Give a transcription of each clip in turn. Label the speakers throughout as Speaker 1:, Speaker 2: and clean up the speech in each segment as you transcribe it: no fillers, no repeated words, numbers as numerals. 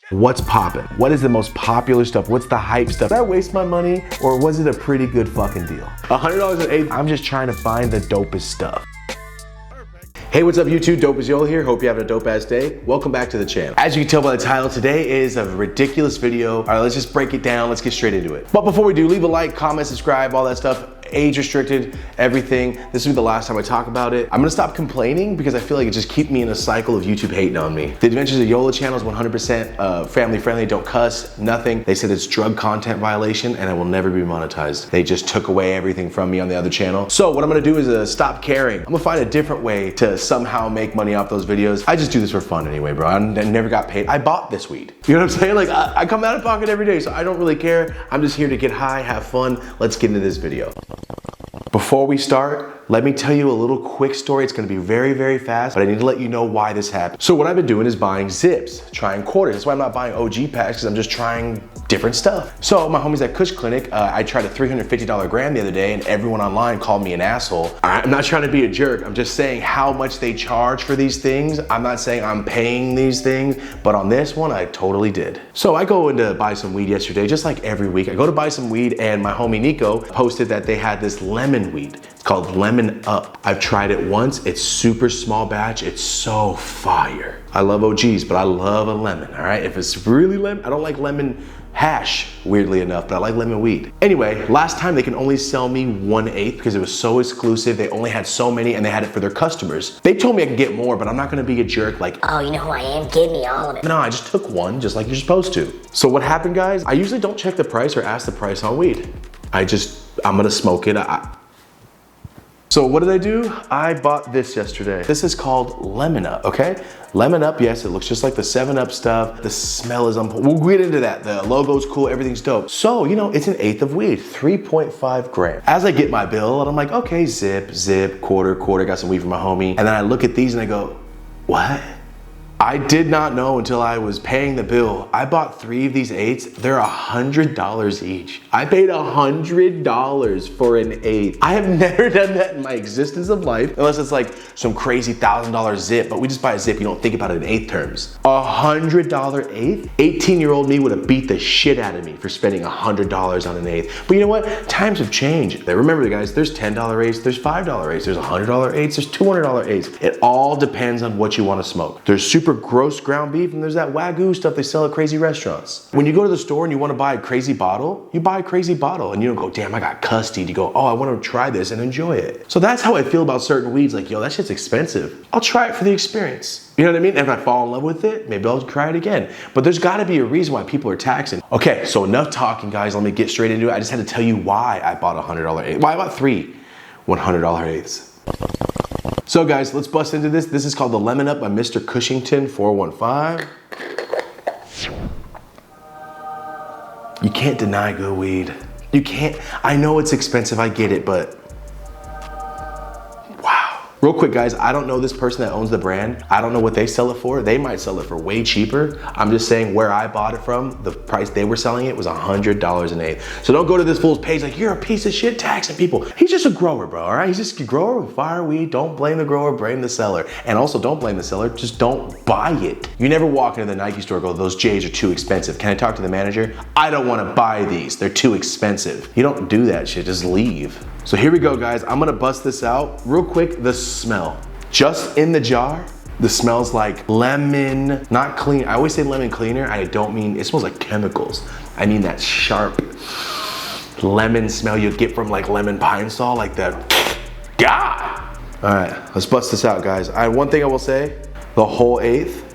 Speaker 1: What's poppin'? What is the most popular stuff? What's the hype stuff? Did I waste my money or was it a pretty good fucking deal? $100 an eighth. I'm just trying to find the dopest stuff. Hey, what's up YouTube? Dope as Yola here. Hope you're having a dope ass day. Welcome back to the channel. As you can tell by the title, today is a ridiculous video. All right, let's just break it down. Let's get straight into it. But before we do, leave a like, comment, subscribe, all that stuff. Age restricted, everything. This will be the last time I talk about it. I'm gonna stop complaining because I feel like it just keeps me in a cycle of YouTube hating on me. The Adventures of Yola channel is 100% family friendly, don't cuss, nothing. They said it's drug content violation and I will never be monetized. They just took away everything from me on the other channel. So what I'm gonna do is stop caring. I'm gonna find a different way to somehow make money off those videos. I just do this for fun anyway, bro. I never got paid. I bought this weed. You know what I'm saying? Like I come out of pocket every day, so I don't really care. I'm just here to get high, have fun. Let's get into this video. Before we start, let me tell you a little quick story. It's gonna be very, very fast, but I need to let you know why this happened. So what I've been doing is buying zips, trying quarters. That's why I'm not buying OG packs, because I'm just trying different stuff. So my homies at Kush Clinic, I tried a $350 gram the other day and everyone online called me an asshole. I'm not trying to be a jerk. I'm just saying how much they charge for these things. I'm not saying I'm paying these things, but on this one, I totally did. So I go in to buy some weed yesterday, just like every week. I go to buy some weed and my homie Nico posted that they had this lemon weed. It's called Lemon Up. I've tried it once. It's super small batch. It's so fire. I love OGs, but I love a lemon, all right? If it's really lemon, I don't like lemon hash, weirdly enough, but I like lemon weed. Anyway, last time they can only sell me 1/8 because it was so exclusive. They only had so many and they had it for their customers. They told me I could get more, but I'm not gonna be a jerk like, oh, you know who I am? Give me all of it. No, I just took one just like you're supposed to. So what happened, guys? I usually don't check the price or ask the price on weed. I'm gonna smoke it. So what did I do? I bought this yesterday. This is called Lemon Up, okay? Lemon Up, yes, it looks just like the 7-Up stuff. The smell is we'll get into that. The logo's cool, everything's dope. So, you know, it's an eighth of weed, 3.5 grams. As I get my bill, and I'm like, okay, zip, quarter, got some weed from my homie. And then I look at these and I go, what? I did not know until I was paying the bill. I bought 3 of these eighths. They're $100 each. I paid $100 for an eighth. I have never done that in my existence of life, unless it's like some crazy $1,000 zip, but we just buy a zip, you don't think about it in eighth terms. $100 eighth? 18-year-old me would have beat the shit out of me for spending $100 on an eighth. But you know what? Times have changed. Remember guys, there's $10 eighths, there's $5 eighths, there's $100 eighths, there's $200 eighths. It all depends on what you want to smoke. There's super gross ground beef and there's that Wagyu stuff they sell at crazy restaurants. When you go to the store and you want to buy a crazy bottle, you buy a crazy bottle and you don't go, damn, I got custody. You go, oh, I want to try this and enjoy it. So that's how I feel about certain weeds. Like, yo, that shit's expensive. I'll try it for the experience. You know what I mean? And if I fall in love with it, maybe I'll try it again. But there's gotta be a reason why people are taxing. Okay, so enough talking, guys. Let me get straight into it. I just had to tell you why I bought $100 eighth. Why I bought 3 $100 eighths. So guys, let's bust into this. This is called the Lemon Up by Mr. Cushington 415. You can't deny good weed. You can't. I know it's expensive, I get it, but wow. Real quick guys, I don't know this person that owns the brand. I don't know what they sell it for. They might sell it for way cheaper. I'm just saying where I bought it from, the price they were selling it was $100 an eighth. So don't go to this fool's page like, you're a piece of shit taxing people. He's just a grower, bro, all right? He's just a grower with fire weed. Don't blame the grower, blame the seller. And also don't blame the seller, just don't buy it. You never walk into the Nike store and go, those J's are too expensive. Can I talk to the manager? I don't wanna buy these, they're too expensive. You don't do that shit, just leave. So here we go guys, I'm gonna bust this out. Real quick, the smell. Just in the jar, the smells like lemon, not clean. I always say lemon cleaner, I don't mean, it smells like chemicals. I mean that sharp lemon smell you get from like lemon pine sol, like that, God. All right, let's bust this out guys. One thing I will say, the whole eighth,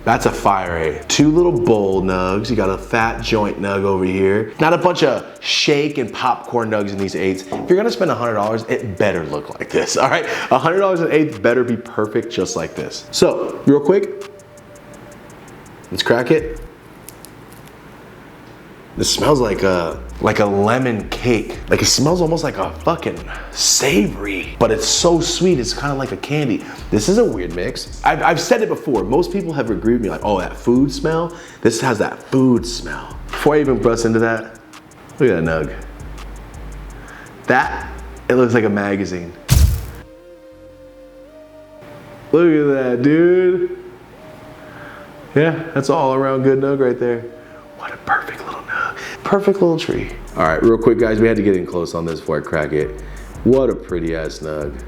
Speaker 1: that's a fire eighth. 2 little bowl nugs. You got a fat joint nug over here. Not a bunch of shake and popcorn nugs in these eighths. If you're gonna spend $100, it better look like this, all right? $100 an eighth better be perfect just like this. So, real quick, let's crack it. This smells like a lemon cake. Like it smells almost like a fucking savory, but it's so sweet, it's kind of like a candy. This is a weird mix. I've said it before, most people have agreed with me like, oh, that food smell? This has that food smell. Before I even bust into that, look at that nug. That, it looks like a magazine. Look at that, dude. Yeah, that's all around good nug right there. What a perfect little nug. Perfect little tree. All right, real quick, guys, we had to get in close on this before I crack it. What a pretty ass nug.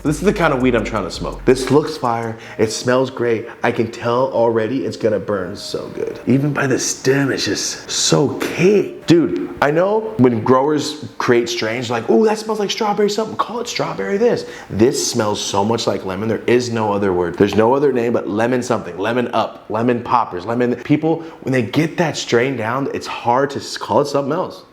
Speaker 1: This is the kind of weed I'm trying to smoke. This looks fire, it smells great. I can tell already it's gonna burn so good. Even by the stem, it's just so cake. Dude, I know when growers create strains, like, oh, that smells like strawberry something, call it strawberry this. This smells so much like lemon, there is no other word. There's no other name but lemon something, lemon up, lemon poppers, lemon. People, when they get that strain down, it's hard to call it something else.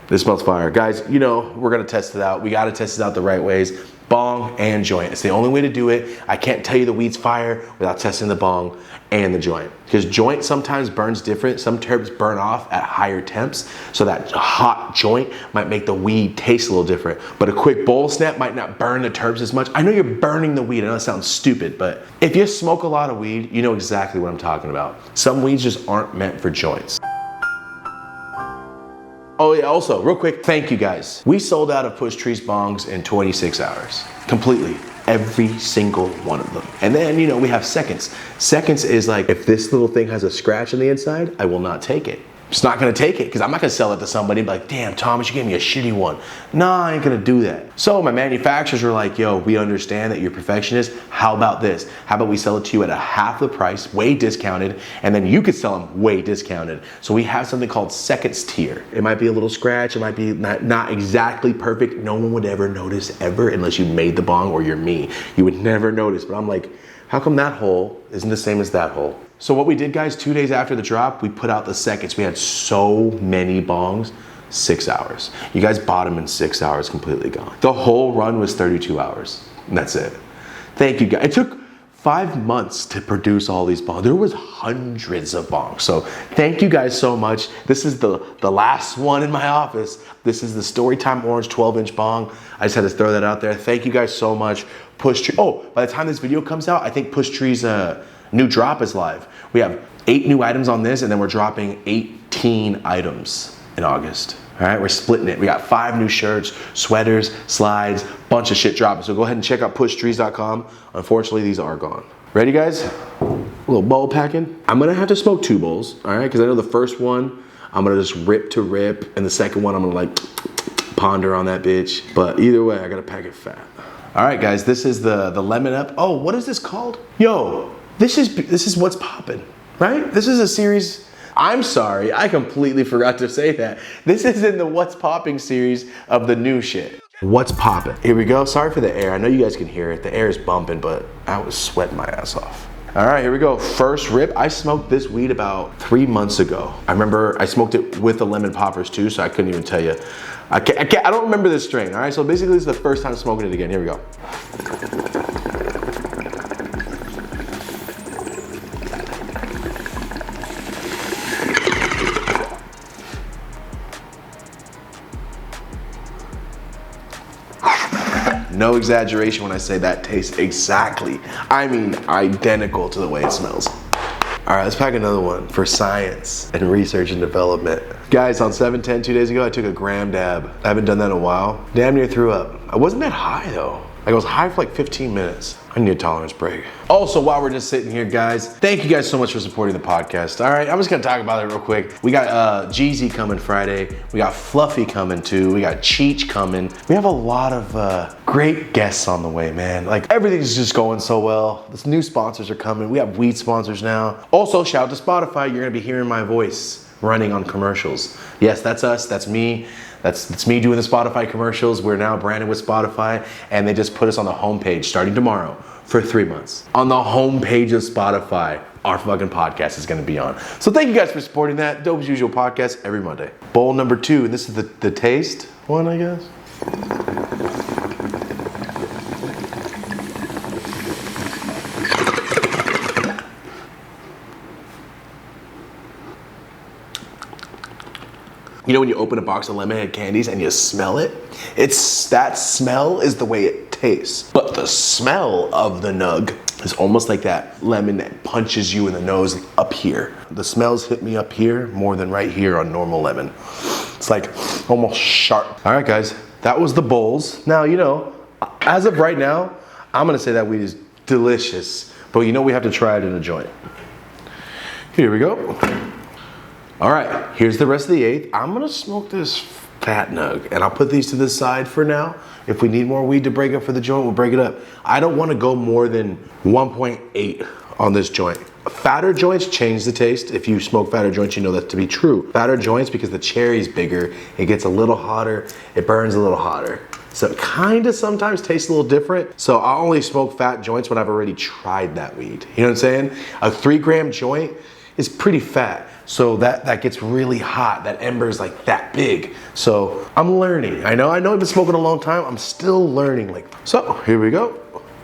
Speaker 1: This smells fire. Guys, you know, we're gonna test it out. We gotta test it out the right ways. Bong and joint. It's the only way to do it. I can't tell you the weed's fire without testing the bong and the joint. Because joint sometimes burns different. Some terps burn off at higher temps. So that hot joint might make the weed taste a little different. But a quick bowl snap might not burn the terps as much. I know you're burning the weed. I know it sounds stupid, but if you smoke a lot of weed, you know exactly what I'm talking about. Some weeds just aren't meant for joints. Oh yeah, also, real quick, thank you guys. We sold out of Push Trees bongs in 26 hours, completely. Every single one of them. And then, you know, we have seconds. Seconds is like, if this little thing has a scratch on the inside, I will not take it. Just not gonna take it, because I'm not gonna sell it to somebody and be like, damn, Thomas, you gave me a shitty one. Nah, I ain't gonna do that. So my manufacturers were like, yo, we understand that you're perfectionist. How about this? How about we sell it to you at a half the price, way discounted, and then you could sell them way discounted. So we have something called seconds tier. It might be a little scratch, it might be not exactly perfect. No one would ever notice ever unless you made the bong or you're me. You would never notice, but I'm like, how come that hole isn't the same as that hole? So what we did, guys, 2 days after the drop, we put out the seconds. We had so many bongs, 6 hours. You guys bought them in 6 hours, completely gone. The whole run was 32 hours, and that's it. Thank you, guys. It took 5 months to produce all these bongs. There was hundreds of bongs. So thank you guys so much. This is the last one in my office. This is the Storytime Orange 12-inch bong. I just had to throw that out there. Thank you guys so much. Push Tree. Oh, by the time this video comes out, I think Push Tree's new drop is live. We have 8 new items on this, and then we're dropping 18 items in August. All right, we're splitting it. We got 5 new shirts, sweaters, slides, bunch of shit dropping. So go ahead and check out pushtrees.com. Unfortunately, these are gone. Ready, guys? A little bowl packing. I'm gonna have to smoke 2 bowls, all right? Because I know the first one, I'm gonna just rip to rip, and the second one, I'm gonna like ponder on that bitch. But either way, I gotta pack it fat. All right, guys, this is the lemon up. Oh, what is this called? Yo, this is What's Poppin', right? This is a series. I'm sorry, I completely forgot to say that. This is in the What's Poppin' series of the new shit. What's Poppin'? Here we go. Sorry for the air. I know you guys can hear it. The air is bumping, but I was sweating my ass off. All right, here we go. First rip. I smoked this weed about 3 months ago. I remember I smoked it with the lemon poppers too, so I couldn't even tell you. I don't remember this strain, all right? So basically this is the first time smoking it again. Here we go. No exaggeration when I say that tastes exactly, I mean identical to the way it smells. All right, let's pack another one for science and research and development. Guys, on 7/10, 2 days ago, I took a gram dab. I haven't done that in a while. Damn near threw up. I wasn't that high though. Like I was high for like 15 minutes. I need a tolerance break. Also, while we're just sitting here, guys, thank you guys so much for supporting the podcast. All right, I'm just gonna talk about it real quick. We got Jeezy coming Friday. We got Fluffy coming too. We got Cheech coming. We have a lot of great guests on the way, man. Like everything's just going so well. This new sponsors are coming. We have weed sponsors now. Also, shout out to Spotify. You're gonna be hearing my voice running on commercials. Yes, that's us, that's me. That's me doing the Spotify commercials. We're now branded with Spotify, and they just put us on the homepage starting tomorrow for 3 months. On the homepage of Spotify, our fucking podcast is gonna be on. So thank you guys for supporting that. Dope as Usual podcast every Monday. Bowl number 2, and this is the taste one, I guess. You know when you open a box of Lemonhead candies and you smell it? That smell is the way it tastes. But the smell of the nug is almost like that lemon that punches you in the nose up here. The smells hit me up here more than right here on normal lemon. It's like almost sharp. All right, guys, that was the bowls. Now, you know, As of right now, I'm gonna say that weed is delicious, but you know we have to try it in a joint. Here we go. All right, here's the rest of the eighth. I'm gonna smoke this fat nug, and I'll put these to the side for now. If we need more weed to break up for the joint, we'll break it up. I don't wanna go more than 1.8 on this joint. Fatter joints change the taste. If you smoke fatter joints, you know that to be true. Fatter joints, because the cherry's bigger, it gets a little hotter, it burns a little hotter. So it kinda sometimes tastes a little different. So I only smoke fat joints when I've already tried that weed. You know what I'm saying? A 3-gram joint is pretty fat. So that gets really hot. That ember is like that big. So I'm learning. I know I've been smoking a long time. I'm still learning. So here we go.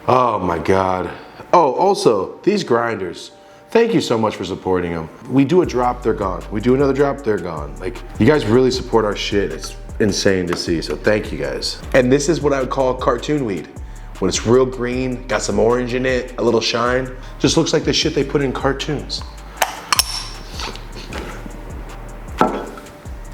Speaker 1: Oh my God. Oh, also these grinders. Thank you so much for supporting them. We do a drop, they're gone. We do another drop, they're gone. Like, you guys really support our shit. It's insane to see, so thank you guys. And this is what I would call cartoon weed. When it's real green, got some orange in it, a little shine. Just looks like the shit they put in cartoons.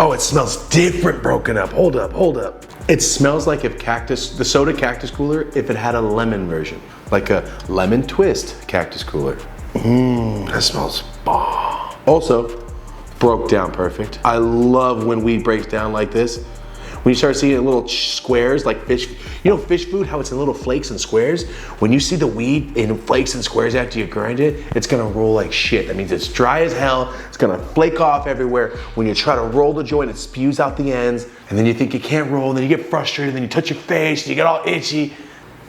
Speaker 1: Oh, it smells different broken up. Hold up. It smells like if the soda cactus cooler, if it had a lemon version. Like a lemon twist cactus cooler. That smells bomb. Also, broke down perfect. I love when weed breaks down like this. When you start seeing it in little squares like fish, you know fish food, how it's in little flakes and squares? When you see the weed in flakes and squares after you grind it, it's gonna roll like shit. That means it's dry as hell, it's gonna flake off everywhere. When you try to roll the joint, it spews out the ends, and then you think you can't roll, and then you get frustrated, and then you touch your face, and you get all itchy.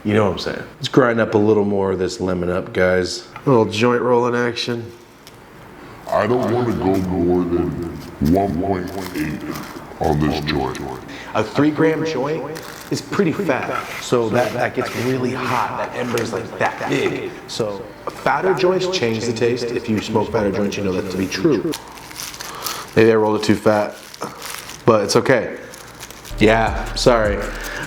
Speaker 1: You know what I'm saying? Let's grind up a little more of this lemon up, guys. A little joint rolling action.
Speaker 2: I don't want to go more than 1.8 on this joint.
Speaker 1: A 3-gram joint is pretty fat, so that gets really hot. That ember is like that big. So fatter joints change the taste. If you smoke fatter joints, you know that to be true. Maybe I rolled it too fat, but it's okay. Yeah, sorry.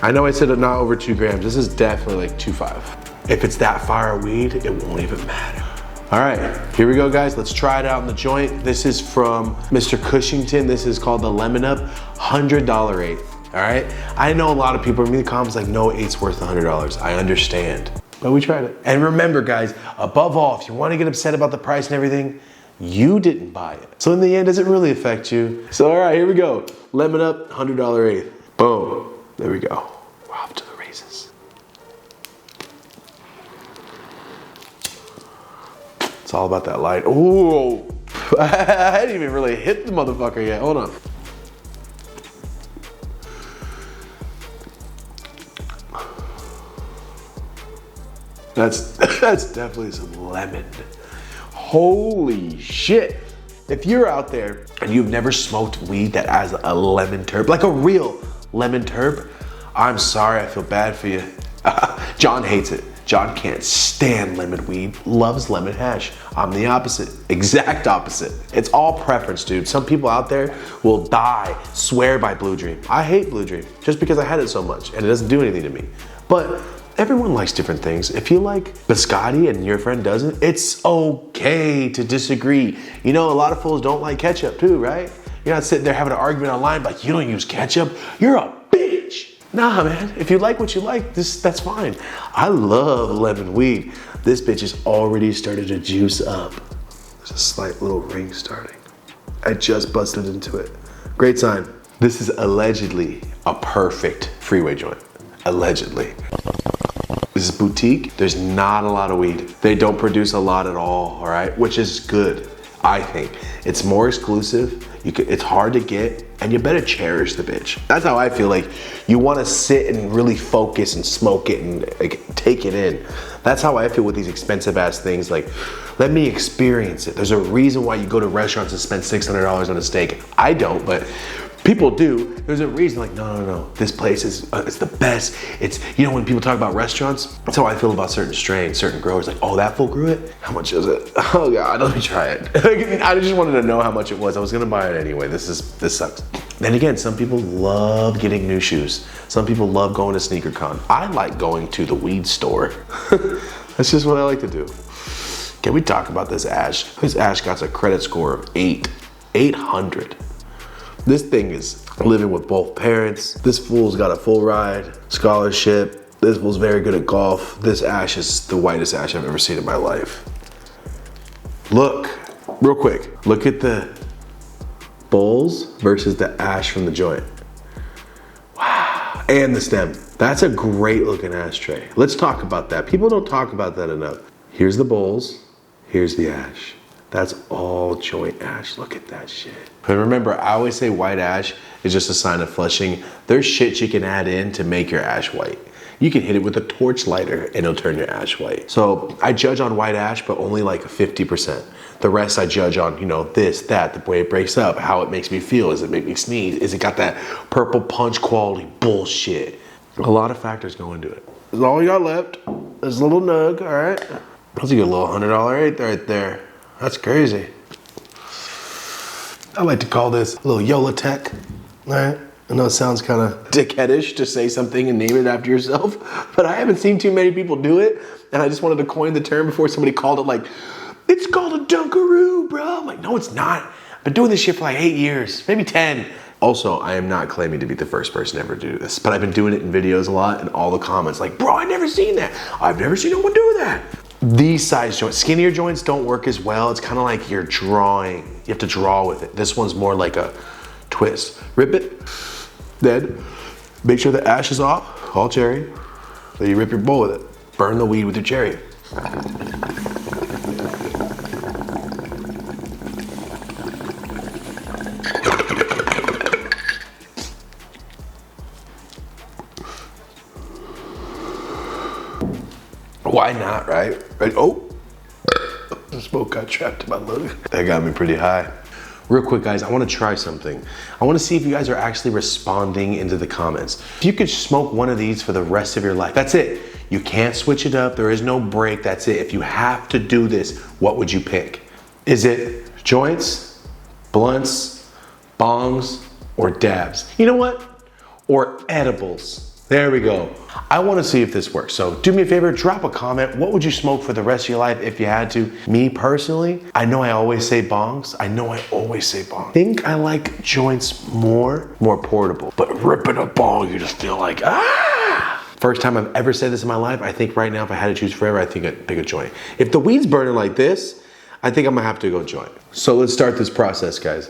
Speaker 1: I know I said not over 2 grams. This is definitely like 2.5. If it's that fire weed, it won't even matter. All right, here we go, guys. Let's try it out in the joint. This is from Mr. Cushington. This is called the Lemon Up, $100 eighth, all right? I know a lot of people in the comments like, no, eight's worth $100. I understand, but we tried it. And remember, guys, above all, if you wanna get upset about the price and everything, you didn't buy it. So in the end, does it really affect you? So all right, here we go. Lemon Up, $100 eighth. Boom, there we go. We're off to the races. It's all about that light. Ooh, I hadn't even really hit the motherfucker yet. Hold on. That's definitely some lemon. Holy shit. If you're out there and you've never smoked weed that has a lemon terp, like a real lemon terp, I'm sorry, I feel bad for you. John hates it. John can't stand lemon weed, loves lemon hash. I'm the opposite, exact opposite. It's all preference, dude. Some people out there will die, swear by Blue Dream. I hate Blue Dream just because I had it so much and it doesn't do anything to me. But everyone likes different things. If you like biscotti and your friend doesn't, it's okay to disagree. You know, a lot of fools don't like ketchup too, right? You're not sitting there having an argument online like, you don't use ketchup, you're a bitch. Nah, man, if you like what you like, that's fine. I love lemon weed. This bitch has already started to juice up. There's a slight little ring starting. I just busted into it. Great sign. This is allegedly a perfect freeway joint. Allegedly. This is boutique. There's not a lot of weed. They don't produce a lot at all right? Which is good, I think. It's more exclusive. It's hard to get, and you better cherish the bitch. That's how I feel. Like, you wanna sit and really focus and smoke it and like, take it in. That's how I feel with these expensive ass things. Like, let me experience it. There's a reason why you go to restaurants and spend $600 on a steak. I don't, but people do. There's a reason, like, no. This place is it's the best. It's, you know, when people talk about restaurants, that's how I feel about certain strains, certain growers. Like, oh, that fool grew it? How much is it? Oh God, let me try it. I just wanted to know how much it was. I was gonna buy it anyway. This sucks. Then again, some people love getting new shoes. Some people love going to SneakerCon. I like going to the weed store. That's just what I like to do. Can we talk about this Ash? This Ash got a credit score of 800. This thing is living with both parents. This fool's got a full ride, scholarship, This fool's very good at golf. This ash is the whitest ash I've ever seen in my life. Look, real quick. Look at the bowls versus the ash from the joint. Wow, and the stem. That's a great looking ashtray. Let's talk about that. People don't talk about that enough. Here's the bowls, here's the ash. That's all joint ash. Look at that shit. But remember, I always say white ash is just a sign of flushing. There's shit you can add in to make your ash white. You can hit it with a torch lighter and it'll turn your ash white. So I judge on white ash, but only like 50%. The rest I judge on, you know, this, that, the way it breaks up, how it makes me feel. Does it make me sneeze? Is it got that purple punch quality bullshit? A lot of factors go into it. That's all we got left. This little nug, all right? That's a good little $100 eighth right there. That's crazy. I like to call this a little Yola tech, all right? I know it sounds kind of dickheadish to say something and name it after yourself, but I haven't seen too many people do it, and I just wanted to coin the term before somebody called it like, it's called a dunkaroo, bro. I'm like, no, it's not. I've been doing this shit for like 8 years, maybe 10. Also, I am not claiming to be the first person ever to do this, but I've been doing it in videos a lot, and all the comments like, bro, I've never seen that. I've never seen no one do that. These size joints, skinnier joints don't work as well. It's kind of like you're drawing. You have to draw with it. This one's more like a twist. Rip it, then make sure the ash is off, all cherry. Then you rip your bowl with it. Burn the weed with your cherry. Why not, right? Oh, the smoke got trapped in my lung. That got me pretty high. Real quick, guys, I wanna try something. I wanna see if you guys are actually responding into the comments. If you could smoke one of these for the rest of your life, that's it. You can't switch it up, there is no break, that's it. If you have to do this, what would you pick? Is it joints, blunts, bongs, or dabs? You know what? Or edibles. There we go. I want to see if this works. So do me a favor, drop a comment. What would you smoke for the rest of your life if you had to? Me personally, I know I always say bongs. I think I like joints more portable. But ripping a bong, you just feel like, ah! First time I've ever said this in my life. I think right now, if I had to choose forever, I think I'd pick a joint. If the weed's burning like this, I think I'm gonna have to go joint. So let's start this process, guys.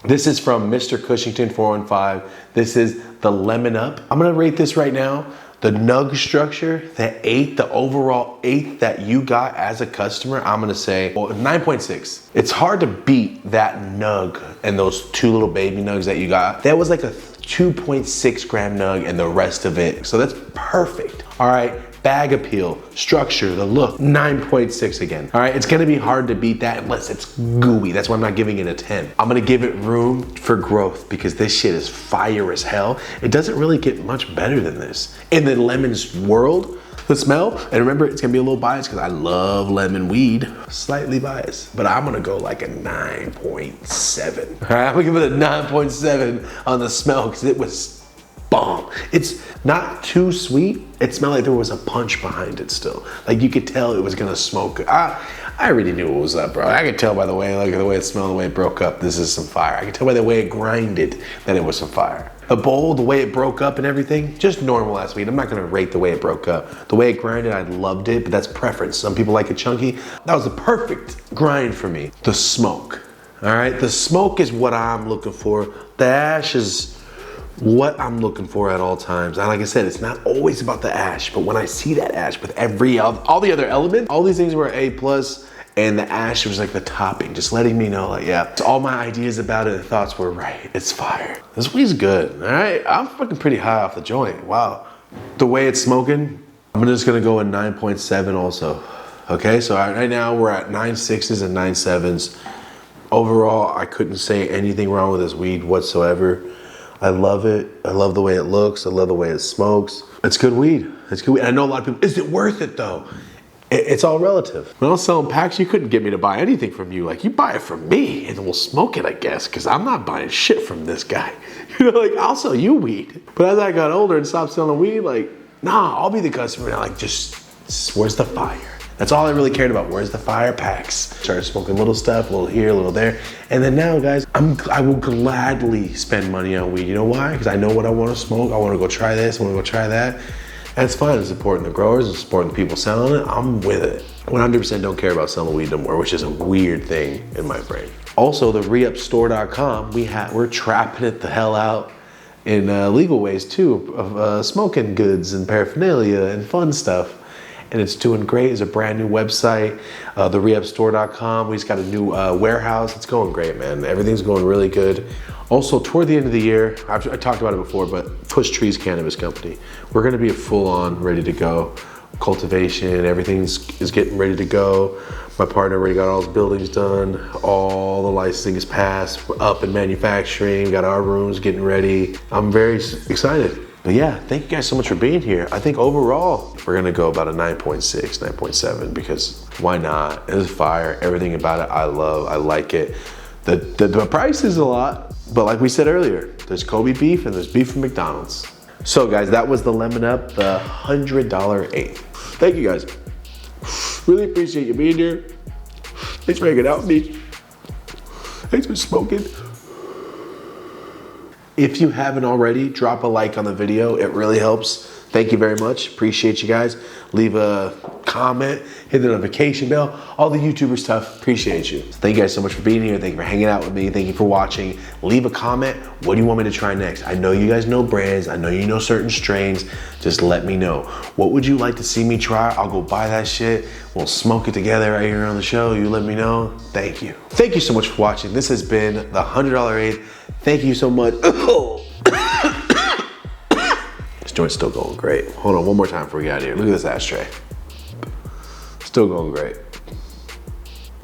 Speaker 1: This is from Mr. Cushington 415. This is the Lemon Up. I'm gonna rate this right now. The nug structure, the overall eighth that you got as a customer, I'm gonna say, well, 9.6. It's hard to beat that nug and those two little baby nugs that you got. That was like a 2.6 gram nug and the rest of it. So that's perfect. All right. Bag appeal, structure, the look, 9.6 again. All right, it's gonna be hard to beat that unless it's gooey. That's why I'm not giving it a 10. I'm gonna give it room for growth because this shit is fire as hell. It doesn't really get much better than this. In the lemons world, the smell, and remember, it's gonna be a little biased because I love lemon weed. Slightly biased, but I'm gonna go like a 9.7. All right, I'm gonna give it a 9.7 on the smell because it was bomb. It's not too sweet. It smelled like there was a punch behind it still. Like you could tell it was gonna smoke. I already knew what was up, bro. I could tell by the way, look at the way it smelled, the way it broke up. This is some fire. I could tell by the way it grinded that it was some fire. The bowl, the way it broke up and everything, just normal ass weed. I'm not gonna rate the way it broke up. The way it grinded, I loved it, but that's preference. Some people like it chunky. That was the perfect grind for me. The smoke, all right? The smoke is what I'm looking for. The ash is what I'm looking for at all times. And like I said, it's not always about the ash, but when I see that ash with all the other elements, all these things were A+, and the ash was like the topping, just letting me know like, yeah, all my ideas about it and thoughts were right. It's fire. This weed's good, all right? I'm fucking pretty high off the joint, wow. The way it's smoking, I'm just gonna go a 9.7 also. Okay, so right now we're at 9.6s and 9.7s. Overall, I couldn't say anything wrong with this weed whatsoever. I love it. I love the way it looks. I love the way it smokes. It's good weed. It's good weed. I know a lot of people, is it worth it though? It's all relative. When I was selling packs, you couldn't get me to buy anything from you. Like, you buy it from me and we'll smoke it, I guess, because I'm not buying shit from this guy. You know, like, I'll sell you weed. But as I got older and stopped selling weed, like, nah, I'll be the customer now. Like, just, where's the fire? That's all I really cared about. Where's the fire packs? Started smoking little stuff, a little here, a little there. And then now, guys, I will gladly spend money on weed. You know why? Because I know what I want to smoke. I want to go try this. I want to go try that. And it's fine, it's supporting the growers, it's supporting the people selling it. I'm with it. 100% don't care about selling weed no more, which is a weird thing in my brain. Also, the reupstore.com, we're trapping it the hell out in legal ways too, of smoking goods and paraphernalia and fun stuff. And it's doing great. It's a brand new website, the reupstore.com. We just got a new warehouse. It's going great, man. Everything's going really good. Also, toward the end of the year, I talked about it before, but Push Trees Cannabis Company. We're gonna be a full-on, ready to go cultivation. Everything is getting ready to go. My partner already got all his buildings done. All the licensing is passed. We're up in manufacturing. Got our rooms getting ready. I'm very excited. But yeah, thank you guys so much for being here. I think overall, we're gonna go about a 9.6, 9.7, because why not? It's fire. Everything about it, I love, I like it. The price is a lot, but like we said earlier, there's Kobe beef and there's beef from McDonald's. So guys, that was the Lemon Up, the $100 eighth. Thank you guys. Really appreciate you being here. Thanks for hanging out with me. Thanks for smoking. If you haven't already, drop a like on the video. It really helps. Thank you very much. Appreciate you guys. Leave a comment, hit the notification bell, all the YouTuber stuff. Appreciate you. So thank you guys so much for being here. Thank you for hanging out with me. Thank you for watching. Leave a comment. What do you want me to try next? I know you guys know brands. I know you know certain strains. Just let me know. What would you like to see me try? I'll go buy that shit. We'll smoke it together right here on the show. You let me know. Thank you. Thank you so much for watching. This has been the $100 eighth. Thank you so much. This joint's still going great. Hold on, one more time before we get out of here. Look at this ashtray. Still going great.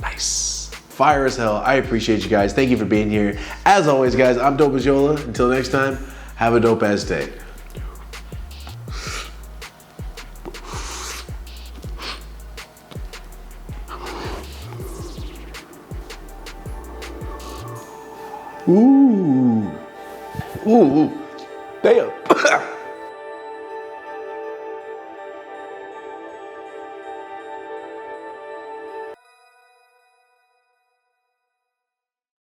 Speaker 1: Nice. Fire as hell. I appreciate you guys. Thank you for being here. As always, guys, I'm Dope as Yola. Until next time, have a dope ass day. Ooh. Ooh. Damn.